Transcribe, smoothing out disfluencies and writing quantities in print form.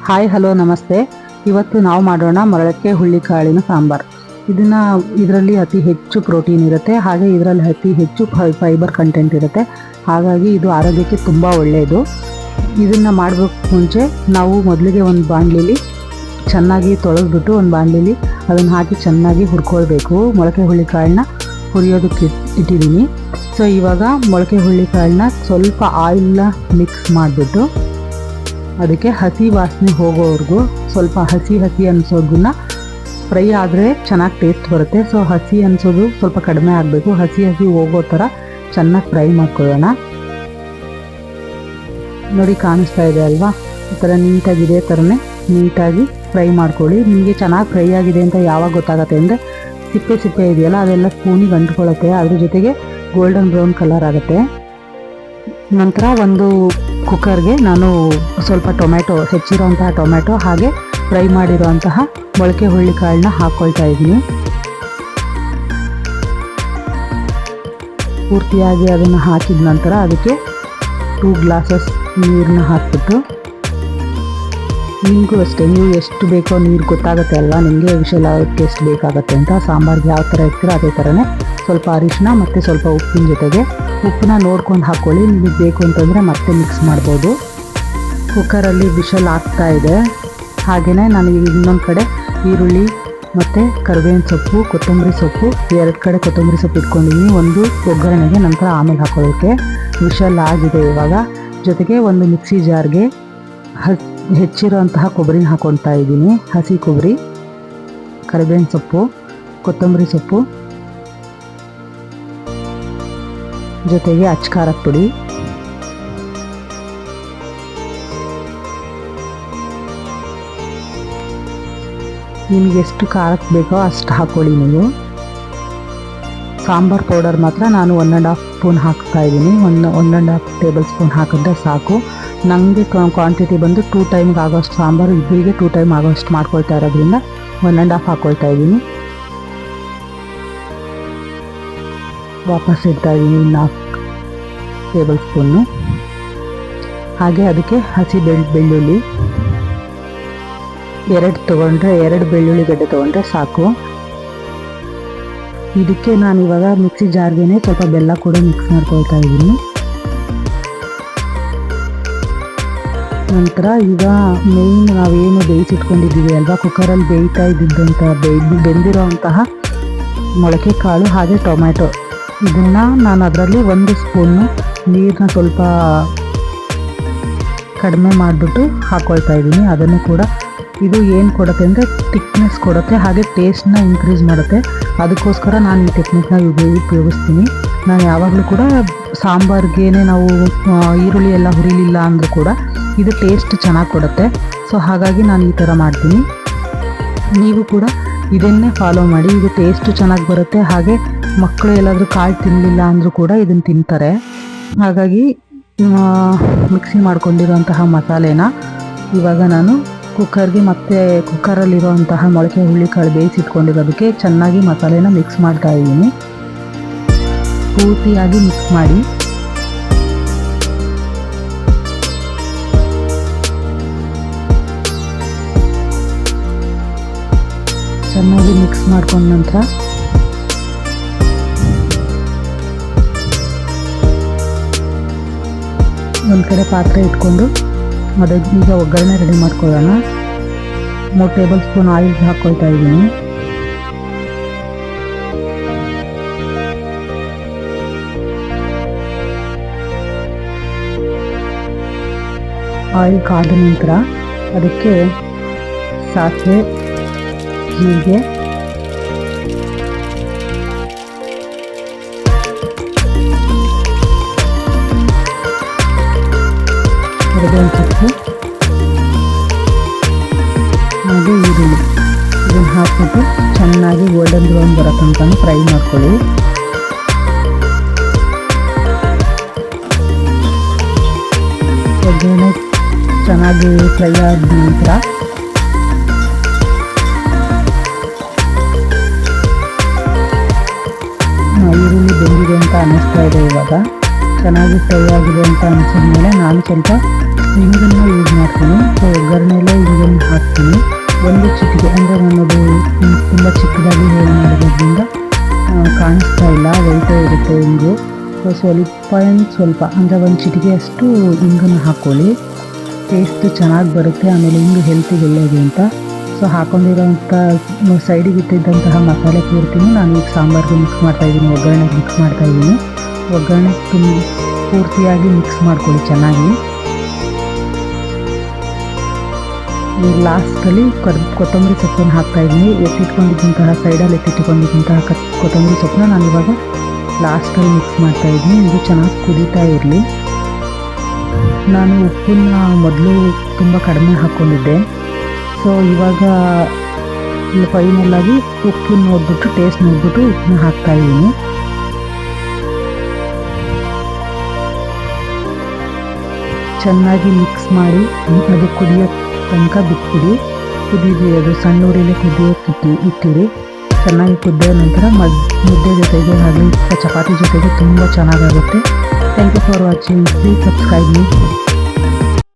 Hi hello ನಮಸ್ತೆ. ಇವತ್ತು ನಾವು ಮಾಡೋಣ ಮೊಳಕೆ ಹುಳ್ಳಿಕಾಳಿನ ಸಾಂಬಾರು. ಇದರಲ್ಲಿ ಅತಿ ಹೆಚ್ಚು ಪ್ರೋಟೀನ್ ಇರುತ್ತೆ, ಹಾಗೆ ಇದರಲ್ಲಿ ಅತಿ ಹೆಚ್ಚು ಫೈಬರ್ ಕಂಟೆಂಟ್ ಇರುತ್ತೆ. ಹಾಗಾಗಿ ಇದು ಆರೋಗ್ಯಕ್ಕೆ ತುಂಬ ಒಳ್ಳೆಯದು. ಇದನ್ನು ಮಾಡಬೇಕು ಮುಂಚೆ ನಾವು ಮೊದಲಿಗೆ ಒಂದು ಬಾಣಲಿಲಿ ಚೆನ್ನಾಗಿ ತೊಳೆದ್ಬಿಟ್ಟು ಒಂದು ಬಾಣಲಿಲಿ ಅದನ್ನು ಹಾಕಿ ಚೆನ್ನಾಗಿ ಹುರ್ಕೊಳ್ಬೇಕು. ಮೊಳಕೆ ಹುಳ್ಳಿಕಾಳನ್ನ ಹುರಿಯೋದಕ್ಕೆ ಇಟ್ಟಿದ್ದೀನಿ. ಸೊ ಇವಾಗ ಮೊಳಕೆ ಹುಳ್ಳಿಕಾಳನ್ನ ಸ್ವಲ್ಪ ಆಯಿಲ್ನ ಮಿಕ್ಸ್ ಮಾಡಿಬಿಟ್ಟು ಅದಕ್ಕೆ ಹಸಿ ವಾಸನೆ ಹೋಗೋವರೆಗೂ ಸ್ವಲ್ಪ ಹಸಿ ಅನಿಸೋದನ್ನ ಫ್ರೈ ಆದರೆ ಚೆನ್ನಾಗಿ ಟೇಸ್ಟ್ ಬರುತ್ತೆ. ಸೊ ಹಸಿ ಅನಿಸೋದು ಸ್ವಲ್ಪ ಕಡಿಮೆ ಆಗಬೇಕು. ಹಸಿ ಹೋಗೋ ಥರ ಚೆನ್ನಾಗಿ ಫ್ರೈ ಮಾಡ್ಕೊಳ್ಳೋಣ. ನೋಡಿ ಕಾಣಿಸ್ತಾ ಇದೆ ಅಲ್ವಾ, ಈ ಥರ ನೀಟಾಗಿ ಇದೇ ಥರನೇ ನೀಟಾಗಿ ಫ್ರೈ ಮಾಡ್ಕೊಳ್ಳಿ. ನಿಮಗೆ ಚೆನ್ನಾಗಿ ಫ್ರೈ ಆಗಿದೆ ಅಂತ ಯಾವಾಗ ಗೊತ್ತಾಗುತ್ತೆ ಅಂದರೆ ಸಿಪ್ಪೆ ಇದೆಯಲ್ಲ ಅದೆಲ್ಲ ಸ್ಪೂನಿಗೆ ಅಂಟ್ಕೊಳ್ಳುತ್ತೆ, ಅದ್ರ ಜೊತೆಗೆ ಗೋಲ್ಡನ್ ಬ್ರೌನ್ ಕಲರ್ ಆಗುತ್ತೆ. ನಂತರ ಒಂದು ಕುಕ್ಕರ್ಗೆ ನಾನು ಸ್ವಲ್ಪ ಹೆಚ್ಚಿರೋಂತಹ ಟೊಮೆಟೊ ಹಾಗೆ ಫ್ರೈ ಮಾಡಿರೋಂತಹ ಮೊಳಕೆ ಹುಳ್ಳಿಕಾಳನ್ನ ಹಾಕ್ಕೊಳ್ತಾ ಇದ್ದೀನಿ. ಪೂರ್ತಿಯಾಗಿ ಅದನ್ನು ಹಾಕಿದ ನಂತರ ಅದಕ್ಕೆ 2 ಗ್ಲಾಸಸ್ ನೀರನ್ನ ಹಾಕ್ಬಿಟ್ಟು, ನಿಮಗೂ ಅಷ್ಟೇ ನೀವು ಎಷ್ಟು ಬೇಕೋ ನೀರು ಗೊತ್ತಾಗುತ್ತೆ ಅಲ್ವಾ ನಿಮಗೆ ವಿಷಲ್ ಆಗೋಕ್ಕೆ ಎಷ್ಟು ಬೇಕಾಗುತ್ತೆ ಅಂತ. ಸಾಂಬಾರಿಗೆ ಯಾವ ಥರ ಇರ್ತೀರೋ ಅದೇ ಥರನೇ ಸ್ವಲ್ಪ ಅರಿಶಿನ ಮತ್ತು ಸ್ವಲ್ಪ ಉಪ್ಪಿನ ಜೊತೆಗೆ ಉಪ್ಪನ್ನ ನೋಡ್ಕೊಂಡು ಹಾಕ್ಕೊಳ್ಳಿ. ನಿಮಗೆ ಬೇಕು ಅಂತಂದರೆ ಮತ್ತೆ ಮಿಕ್ಸ್ ಮಾಡ್ಬೋದು. ಕುಕ್ಕರಲ್ಲಿ ವಿಷಲ್ ಆಗ್ತಾ ಇದೆ. ಹಾಗೆಯೇ ನಾನು ಇನ್ನೊಂದು ಕಡೆ ಈರುಳ್ಳಿ ಮತ್ತು ಕರಿಬೇವಿನ ಸೊಪ್ಪು, ಕೊತ್ತಂಬರಿ ಸೊಪ್ಪು 2 ಕಡೆ ಕೊತ್ತಂಬರಿ ಸೊಪ್ಪು ಇಟ್ಕೊಂಡಿದ್ದೀನಿ. ಒಂದು ಒಗ್ಗರಣೆಗೆ, ನಂತರ ಆಮೇಲೆ ಹಾಕೊಳ್ಳೋಕ್ಕೆ. ವಿಷಲ್ ಆಗಿದೆ ಇವಾಗ. ಜೊತೆಗೆ ಒಂದು ಮಿಕ್ಸಿ ಜಾರ್ಗೆ ಹೆಚ್ಚಿರೋಂತಹ ಕೊಬ್ಬರಿನ ಹಾಕ್ಕೊಳ್ತಾ ಇದ್ದೀನಿ. ಹಸಿ ಕೊಬ್ಬರಿ, ಕರಿಬೇವಿನ ಸೊಪ್ಪು, ಕೊತ್ತಂಬರಿ ಸೊಪ್ಪು, ಜೊತೆಗೆ ಅಚ್ಕಾರದ ಪುಡಿ, ನಿಮಗೆ ಎಷ್ಟು ಖಾರಕ್ಕೆ ಬೇಕೋ ಅಷ್ಟು ಹಾಕ್ಕೊಳ್ಳಿ ನೀವು. ಸಾಂಬಾರ್ ಪೌಡರ್ ಮಾತ್ರ ನಾನು 1.5 ಸ್ಪೂನ್ ಹಾಕ್ತಾ ಇದ್ದೀನಿ. 1.5 ಟೇಬಲ್ ಸ್ಪೂನ್ ಹಾಕಿದ್ರೆ ಸಾಕು. ನನಗೆ ಕ್ವಾಂಟಿಟಿ ಬಂದು 2 ಟೈಮ್ಗೆ ಆಗೋಷ್ಟು ಸಾಂಬಾರು, ಇಬ್ಬರಿಗೆ 2 ಟೈಮ್ ಆಗೋಷ್ಟು ಮಾಡ್ಕೊಳ್ತಾ ಇರೋದ್ರಿಂದ 1.5 ಹಾಕ್ಕೊಳ್ತಾ ಇದ್ದೀನಿ. ವಾಪಸ್ ಇಡ್ತಾ ಇದ್ದೀನಿ 4 ಟೇಬಲ್ ಸ್ಪೂನ್ನು. ಹಾಗೆ ಅದಕ್ಕೆ ಹಸಿ ಬೆಳ್ಳುಳ್ಳಿ 2 ಬೆಳ್ಳುಳ್ಳಿ ಗಡ್ಡೆ ತೊಗೊಂಡ್ರೆ ಸಾಕು. ಇದಕ್ಕೆ ನಾನು ಇವಾಗ ಮಿಕ್ಸಿ ಜಾರ್ಗೆ ಸ್ವಲ್ಪ ಬೆಲ್ಲ ಕೂಡ ಮಿಕ್ಸ್ ಮಾಡ್ಕೊಳ್ತಾ ಇದ್ದೀನಿ. ನಂತರ ಈಗ ಮೇಯ್ನ್ ನಾವೇನು ಬೇಯಿಸಿಟ್ಕೊಂಡಿದ್ದೀವಿ ಅಲ್ವಾ, ಕುಕ್ಕರಲ್ಲಿ ಬೇಯ್ತಾ ಇದ್ದಿದ್ದಂಥ ಬೆಂದಿರೋ ಅಂತಹ ಮೊಳಕೆ ಕಾಳು ಹಾಗೆ ಟೊಮ್ಯಾಟೊ, ಇದನ್ನು ನಾನು ಅದರಲ್ಲಿ 1 ಸ್ಪೂನು ನೀರನ್ನ ಸ್ವಲ್ಪ ಕಡಿಮೆ ಮಾಡಿಬಿಟ್ಟು ಹಾಕ್ಕೊಳ್ತಾ ಇದ್ದೀನಿ. ಅದನ್ನು ಕೂಡ ಇದು ಏನು ಕೊಡುತ್ತೆ ಅಂದರೆ ಥಿಕ್ನೆಸ್ ಕೊಡುತ್ತೆ, ಹಾಗೆ ಟೇಸ್ಟ್ನ ಇನ್ಕ್ರೀಸ್ ಮಾಡುತ್ತೆ. ಅದಕ್ಕೋಸ್ಕರ ನಾನು ಈ ಟೆಕ್ನಿಕ್ನ ಉಪಯೋಗಿಸ್ತೀನಿ. ನಾನು ಯಾವಾಗಲೂ ಕೂಡ ಸಾಂಬಾರ್ಗೆ ನಾವು ಈರುಳ್ಳಿ ಎಲ್ಲ ಹುರಿಲಿಲ್ಲ ಅಂದರೂ ಕೂಡ ಇದು ಟೇಸ್ಟ್ ಚೆನ್ನಾಗಿ ಕೊಡುತ್ತೆ. ಸೊ ಹಾಗಾಗಿ ನಾನು ಈ ಥರ ಮಾಡ್ತೀನಿ. ನೀವು ಕೂಡ ಇದನ್ನೇ ಫಾಲೋ ಮಾಡಿ. ಇದು ಟೇಸ್ಟು ಚೆನ್ನಾಗಿ ಬರುತ್ತೆ, ಹಾಗೆ ಮಕ್ಕಳು ಎಲ್ಲಾದರೂ ಕಾಳು ತಿನ್ನಲಿಲ್ಲ ಅಂದರೂ ಕೂಡ ಇದನ್ನು ತಿಂತಾರೆ. ಹಾಗಾಗಿ ಮಿಕ್ಸಿ ಮಾಡ್ಕೊಂಡಿರೋಂತಹ ಮಸಾಲೆನ ಇವಾಗ ನಾನು ಕುಕ್ಕರ್ಗೆ ಮತ್ತು ಕುಕ್ಕರಲ್ಲಿರೋಂತಹ ಮೊಳಕೆ ಹುಳ್ಳಿಕಾಳು ಬೇಯಿಸಿಟ್ಕೊಂಡಿರೋದಕ್ಕೆ ಚೆನ್ನಾಗಿ ಮಸಾಲೆನ ಮಿಕ್ಸ್ ಮಾಡ್ತಾ ಇದ್ದೀನಿ. ಪೂರ್ತಿಯಾಗಿ ಮಿಕ್ಸ್ ಮಾಡಿ. ಚೆನ್ನಾಗಿ ಮಿಕ್ಸ್ ಮಾಡ್ಕೊಂಡ ನಂತರ ಒಂದು ಕಡೆ ಪಾತ್ರೆ ಇಟ್ಕೊಂಡು ಅದಕ್ಕೆ ಈಗ ಒಗ್ಗರಣೆ ರೆಡಿ ಮಾಡ್ಕೊಳ್ಳೋಣ. 3 ಟೇಬಲ್ ಸ್ಪೂನ್ ಆಯಿಲ್ ಹಾಕ್ಕೊಳ್ತಾ ಇದ್ದೀನಿ. ಆಯಿಲ್ ಕಾದ ನಂತರ ಅದಕ್ಕೆ ಸಾಸಿವೆ, ಜೀರಿಗೆ, ಕರಿಬೇವಿನ ಸೊಪ್ಪು ಹಾಗೆ ಈರುಳ್ಳಿ ಇದನ್ನು ಹಾಕ್ಬಿಟ್ಟು ಚೆನ್ನಾಗಿ ಗೋಲ್ಡನ್ ಬ್ರೌನ್ ಬರೋ ತನಕ ಫ್ರೈ ಮಾಡ್ಕೊಳ್ಳಿ. ಒಗ್ಗರಣೆ ಚೆನ್ನಾಗಿ ಫ್ರೈ ಆದ ನಂತರ ಈರುಳ್ಳಿ ಬೆಂದಿದೆ ಅಂತ ಅನ್ನಿಸ್ತಾ ಇದೆ. ಇವಾಗ ಚೆನ್ನಾಗಿ ಫ್ರೈ ಆಗಿದೆ ಅಂತ ಅನಿಸಿದ ಮೇಲೆ ನಾನು ಸ್ವಲ್ಪ ಇಂಗನ್ನು ಯೂಸ್ ಮಾಡ್ತೀನಿ. ಸೊ ಒಗ್ಗರಣೆಯಲ್ಲೇ ಇಂಗನ್ನು ಹಾಕ್ತೀನಿ. ಒಂದು ಚಿಟಿಕೆ ಅಂದರೆ ನನ್ನದು ತುಂಬ ಚಿಕ್ಕದಾಗಿ ಹೇಳಿ ಮಾಡೋದ್ರಿಂದ ಕಾಣಿಸ್ತಾ ಇಲ್ಲ, ವೈಟೇ ಇರುತ್ತೆ ಇಂಗು. ಸೊ ಸ್ವಲ್ಪ ಅಂದರೆ ಒಂದು ಚಿಟಿಕೆಯಷ್ಟು ಇಂಗನ್ನು ಹಾಕ್ಕೊಳ್ಳಿ, ಟೇಸ್ಟು ಚೆನ್ನಾಗಿ ಬರುತ್ತೆ. ಆಮೇಲೆ ಇಂಗು ಹೆಲ್ತಿಗೆ ಒಳ್ಳೆಯದು ಅಂತ. ಸೊ ಹಾಕೊಂಡಿರೋಂಥ ಸೈಡಿಗೆ ಇಟ್ಟಿದ್ದಂತಹ ಮಸಾಲೆ ಪೂರ್ತಿನೂ ನಾನು ಈಗ ಸಾಂಬಾರಿಗೆ ಮಿಕ್ಸ್ ಮಾಡ್ತಾಯಿದ್ದೀನಿ, ಒಗ್ಗರಣೆಗೆ ಮಿಕ್ಸ್ ಮಾಡ್ತಾಯಿದ್ದೀನಿ. ಒಗ್ಗರಣೆ ಪೂರ್ತಿಯಾಗಿ ಮಿಕ್ಸ್ ಮಾಡ್ಕೊಳ್ಳಿ ಚೆನ್ನಾಗಿ. ಲಾಸ್ಟಲ್ಲಿ ಕೊತ್ತಂಬರಿ ಸೊಪ್ಪನ್ನು ಹಾಕ್ತಾಯಿದ್ದೀನಿ. ಸೈಡಲ್ಲಿ ಎತ್ತಿಟ್ಕೊಂಡಿದ್ದಂತಹ ಕೊತ್ತಂಬರಿ ಸೊಪ್ಪನ್ನ ನಾನು ಇವಾಗ ಲಾಸ್ಟಲ್ಲಿ ಮಿಕ್ಸ್ ಮಾಡ್ತಾಯಿದ್ದೀನಿ. ಇದು ಚೆನ್ನಾಗಿ ಕುದೀತಾ ಇರಲಿ. ನಾನು ಉಪ್ಪನ್ನ ಮೊದಲು ತುಂಬ ಕಡಿಮೆ ಹಾಕ್ಕೊಂಡಿದ್ದೆ. ಸೊ ಇವಾಗ ಫೈನಲಾಗಿ ಉಪ್ಪನ್ನು ನೋಡಿಬಿಟ್ಟು ಟೇಸ್ಟ್ ನೋಡಿಬಿಟ್ಟು ಉಪ್ಪನ್ನ ಹಾಕ್ತಾಯಿದ್ದೀನಿ. ಚೆನ್ನಾಗಿ ಮಿಕ್ಸ್ ಮಾಡಿ ಅದು ಕುದಿಯೋ ತನಕ ಬಿಟ್ಬಿಡಿ. ಕುದೀರಿ, ಅದು ಸಣ್ಣ ಊರಿಲೆ ಕುದಿಯೋಕ್ಕೆ ಇಟ್ಟಿರಿ. ಚೆನ್ನಾಗಿ ಕುದಿದ ನಂತರ ಮುದ್ದೆ ಜೊತೆಗೆ ಹಾಗೆ ಚಪಾತಿ ಜೊತೆಗೆ ತುಂಬ ಚೆನ್ನಾಗಾಗುತ್ತೆ. Thank you for watching. Please subscribe me.